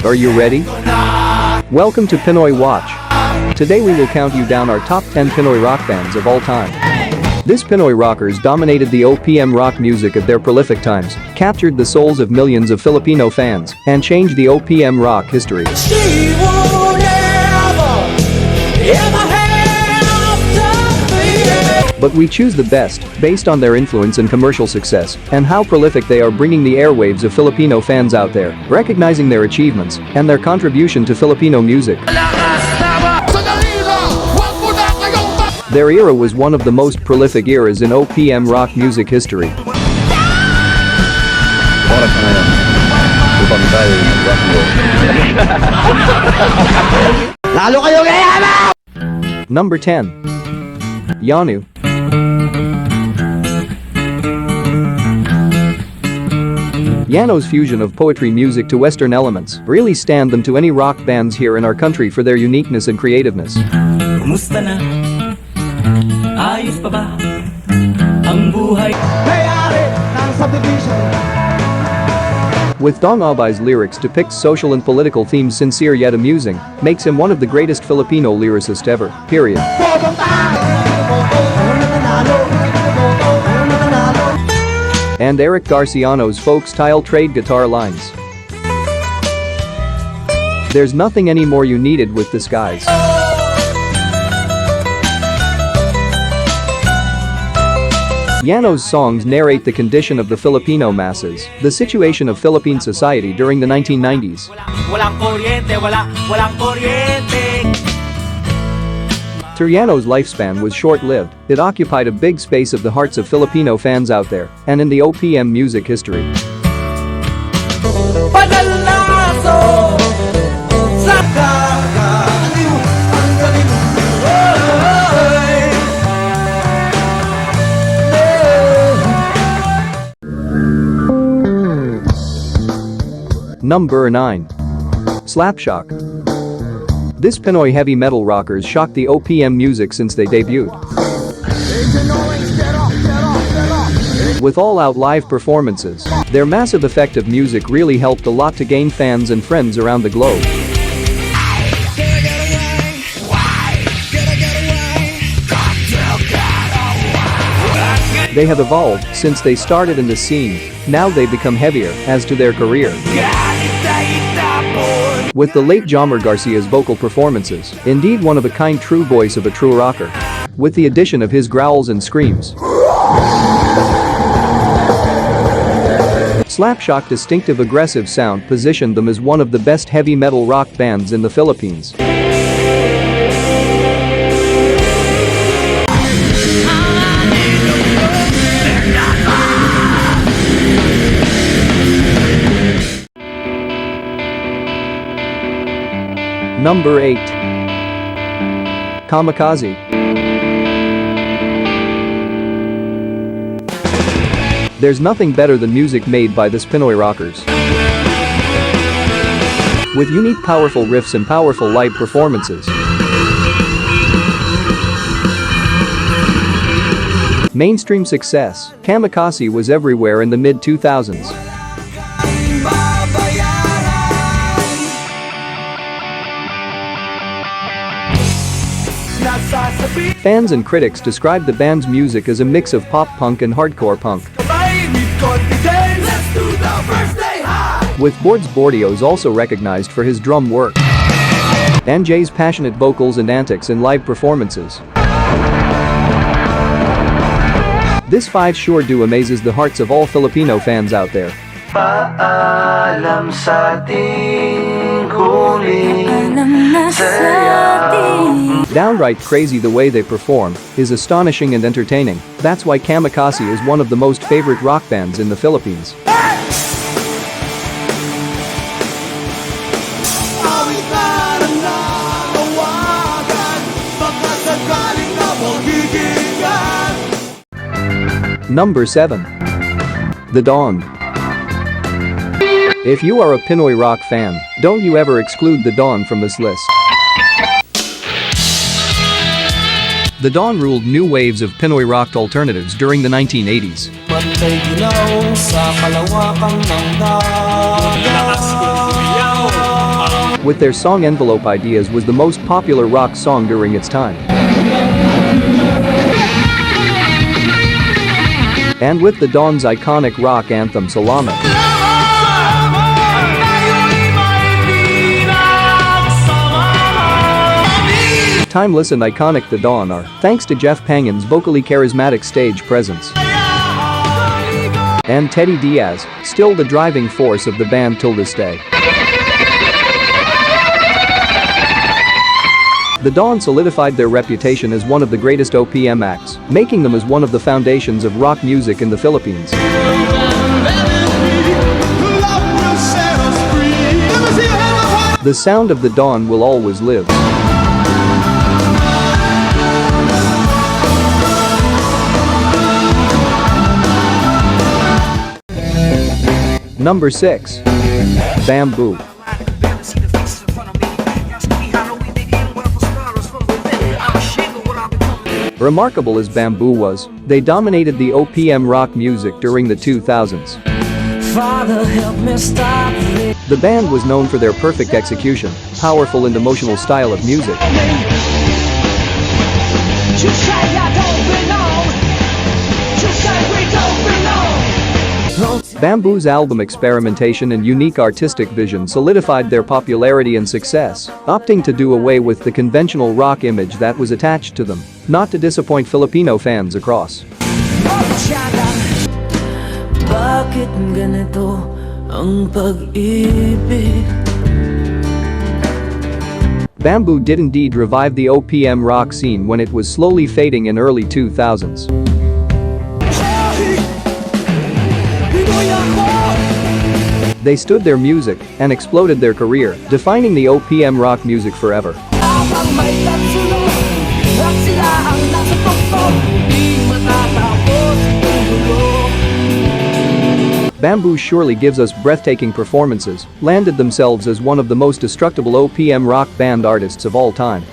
Are you ready? Welcome to Pinoy Watch. Today we will count you down our top 10 Pinoy rock bands of all time. This Pinoy Rockers dominated the OPM rock music of their prolific times, captured the souls of millions of Filipino fans, and changed the OPM rock history. But we choose the best, based on their influence and commercial success, and how prolific they are bringing the airwaves of Filipino fans out there, recognizing their achievements and their contribution to Filipino music. Their era was one of the most prolific eras in OPM rock music history. Number 10. Yanu. Yano's fusion of poetry music to Western elements really stand them to any rock bands here in our country for their uniqueness and creativeness. Kumusta na? Ayos pa ba ang buhay? May-ari ng subdivision. With Dong Abay's lyrics depicts social and political themes sincere yet amusing, makes him one of the greatest Filipino lyricists ever, period. And Eric Garciano's folk-style trade guitar lines. There's nothing any more you needed with this guys. Yano's songs narrate the condition of the Filipino masses, the situation of Philippine society during the 1990s. Yano's lifespan was short-lived. It occupied a big space of the hearts of Filipino fans out there and in the OPM music history. Number 9. Slapshock. This Pinoy heavy metal rockers shocked the OPM music since they debuted. With all-out live performances, their massive effective music really helped a lot to gain fans and friends around the globe. They have evolved since they started in the scene. Now they've become heavier as to their career. With the late Jomar Garcia's vocal performances, indeed one of a kind, true voice of a true rocker. With the addition of his growls and screams. Slapshock's distinctive aggressive sound positioned them as one of the best heavy metal rock bands in the Philippines. Number 8. Kamikaze. There's nothing better than music made by this Pinoy Rockers. With unique powerful riffs and powerful live performances. Mainstream success, Kamikaze was everywhere in the mid-2000s. Fans and critics described the band's music as a mix of pop punk and hardcore punk. With Bords Bordeaux also recognized for his drum work. And Jay's passionate vocals and antics in live performances. This five sure do amazes the hearts of all Filipino fans out there. Paalam sa ating huling saya. Downright crazy the way they perform is astonishing and entertaining. That's why Kamikaze is one of the most favorite rock bands in the Philippines. Number 7. The Dawn. If you are a Pinoy rock fan, don't you ever exclude The Dawn from this list. The Dawn ruled new waves of Pinoy rock alternatives during the 1980s. with their song Envelope Ideas was the most popular rock song during its time. And with the Dawn's iconic rock anthem Salamat. Timeless and iconic The Dawn are, thanks to Jeff Pangan's vocally charismatic stage presence. And Teddy Diaz, still the driving force of the band till this day. The Dawn solidified their reputation as one of the greatest OPM acts, making them as one of the foundations of rock music in the Philippines. The sound of the Dawn will always live. Number 6. Bamboo. Remarkable as Bamboo was, they dominated the OPM rock music during the 2000s. Father, help me stop this. The band was known for their perfect execution, powerful and emotional style of music. You say I don't belong. You say we don't belong. Bamboo's album experimentation and unique artistic vision solidified their popularity and success, opting to do away with the conventional rock image that was attached to them, not to disappoint Filipino fans across. Bakit ganito ang pag-ibig? Bamboo did indeed revive the OPM rock scene when it was slowly fading in early 2000s. They stood their music and exploded their career, defining the OPM rock music forever. Bamboo surely gives us breathtaking performances, landed themselves as one of the most destructible OPM rock band artists of all time.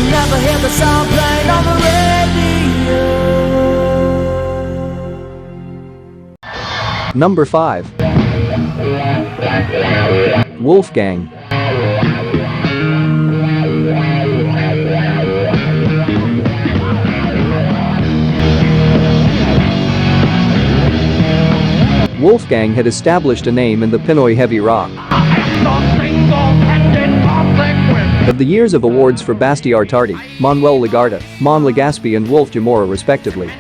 Never hear the sound playing on the radio. Number 5. Wolfgang. Wolfgang had established a name in the Pinoy heavy rock. Of the years of awards for Basti Artardi, Manuel Legarda, Mon Legaspi and Wolf Jamora respectively.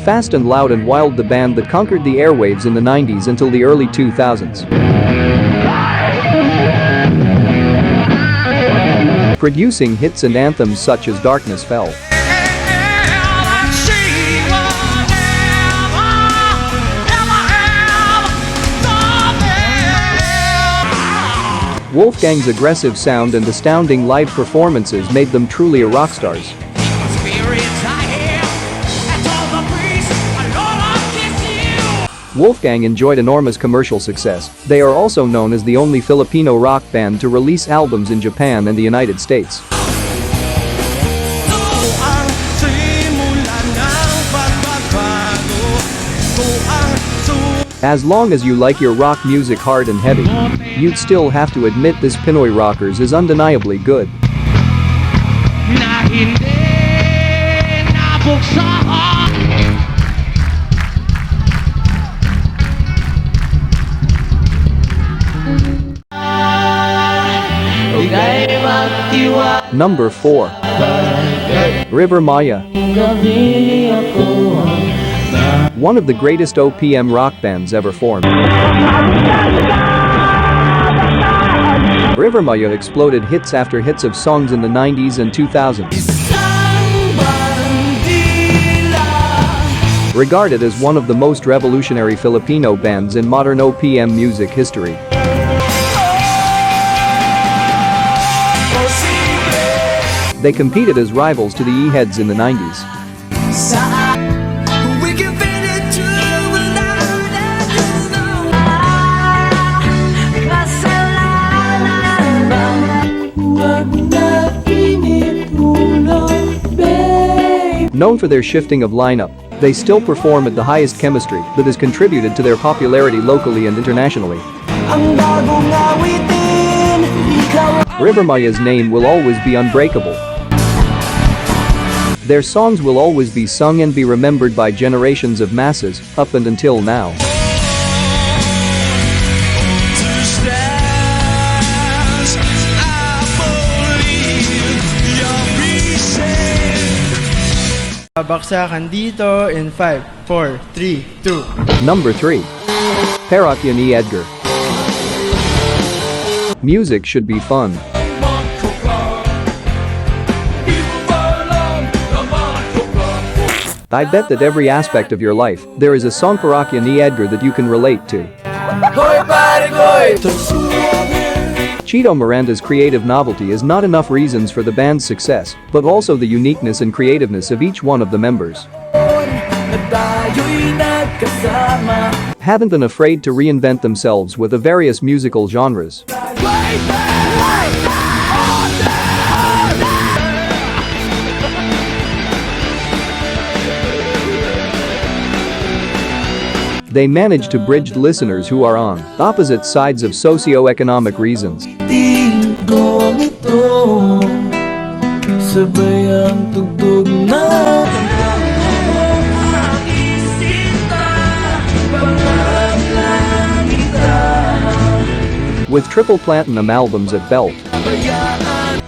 Fast and loud and wild, the band that conquered the airwaves in the 90s until the early 2000s. Producing hits and anthems such as Darkness Fell. Wolfgang's aggressive sound and astounding live performances made them truly a rock stars. Wolfgang enjoyed enormous commercial success. They are also known as the only Filipino rock band to release albums in Japan and the United States. As long as you like your rock music hard and heavy, you'd still have to admit this Pinoy Rockers is undeniably good. Number 4. River Maya. One of the greatest OPM rock bands ever formed. River Maya exploded hits after hits of songs in the 90s and 2000s. Regarded as one of the most revolutionary Filipino bands in modern OPM music history. They competed as rivals to the E-Heads in the 90s. Known for their shifting of lineup, they still perform at the highest chemistry that has contributed to their popularity locally and internationally. Ang bagong awitin, ikaw River Maya's name will always be unbreakable. Their songs will always be sung and be remembered by generations of masses, up and until now. Babaksakan dito in 5, 4, 3, 2. Number 3. Parokya ni Edgar. Music should be fun. I bet that every aspect of your life, there is a song Parokya ni Edgar that you can relate to. Chito Miranda's creative novelty is not enough reasons for the band's success, but also the uniqueness and creativeness of each one of the members. Haven't been afraid to reinvent themselves with the various musical genres. They manage to bridge listeners who are on opposite sides of socio-economic reasons. With triple platinum albums at belt,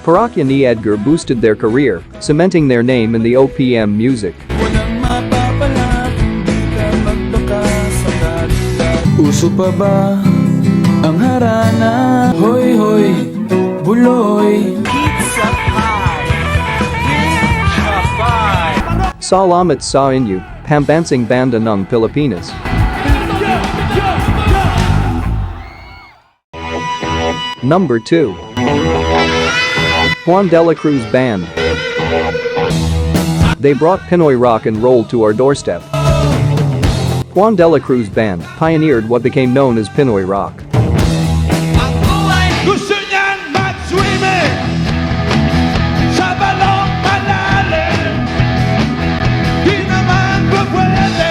Parokya ni Edgar boosted their career, cementing their name in the OPM music. Uso pa ba ang harana? Hoy, hoy, buloy. Salamat sa inyo, pambansang banda ng Pilipinas. Number 2. Juan de la Cruz Band. They brought Pinoy rock and roll to our doorstep. Juan de la Cruz Band pioneered what became known as Pinoy Rock. ang buhay gusto niyan mag-swimming sa balong malalim. Di naman pwede.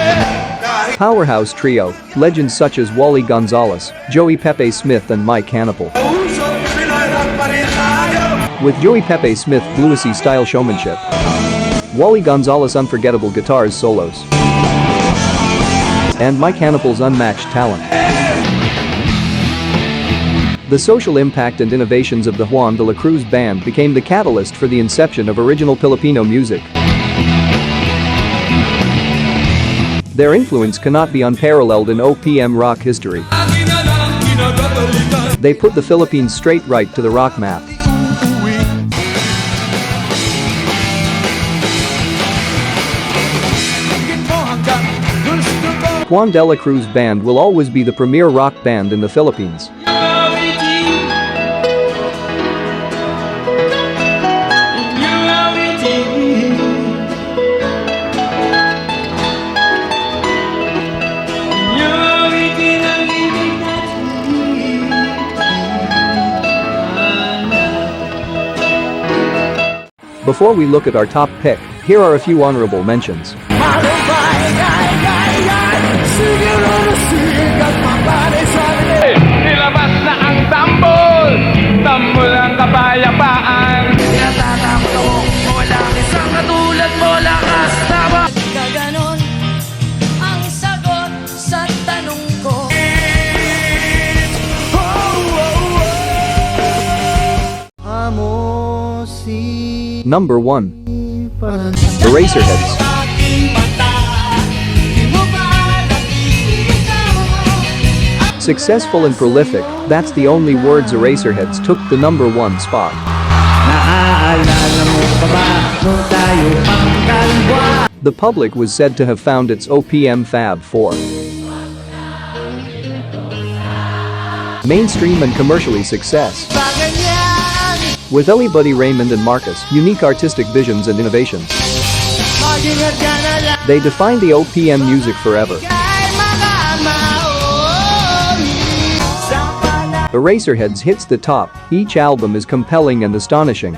Powerhouse trio, legends such as Wally Gonzalez, Joey Pepe Smith and Mike Hannibal. With Joey Pepe Smith bluesy style showmanship, Wally Gonzalez unforgettable guitars solos, and Mike Hannibal's unmatched talent. The social impact and innovations of the Juan de la Cruz Band became the catalyst for the inception of original Filipino music. Their influence cannot be unparalleled in OPM rock history. They put the Philippines straight right to the rock map. Juan de la Cruz Band will always be the premier rock band in the Philippines. Before we look at our top pick, here are a few honorable mentions. Nilabas na ang tambol, tambol ang kapayapaan. Tinatatakot ako, walang isang katulad mo, lakas tama. Gaganon ang sagot sa tanong ko. Number 1. Eraserheads. Successful and prolific, that's the only words Eraserheads took the number 1 spot. The public was said to have found its OPM Fab 4 mainstream and commercially success. With Ellie Buddy Raymond and Marcus, unique artistic visions and innovations, they defined the OPM music forever. Eraserheads hits the top, each album is compelling and astonishing.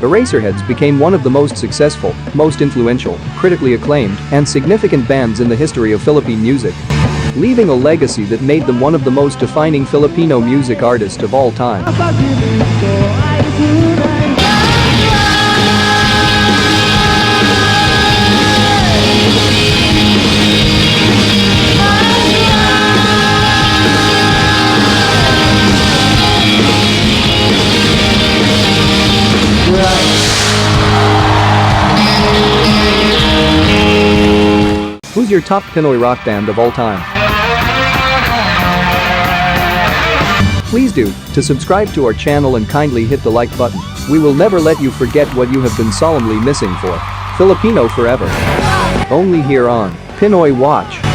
Eraserheads became one of the most successful, most influential, critically acclaimed, and significant bands in the history of Philippine music, leaving a legacy that made them one of the most defining Filipino music artists of all time. Who's your top Pinoy rock band of all time? Please do to subscribe to our channel and kindly hit the like button. We will never let you forget what you have been solemnly missing for. Filipino forever. Only here on Pinoy Watch.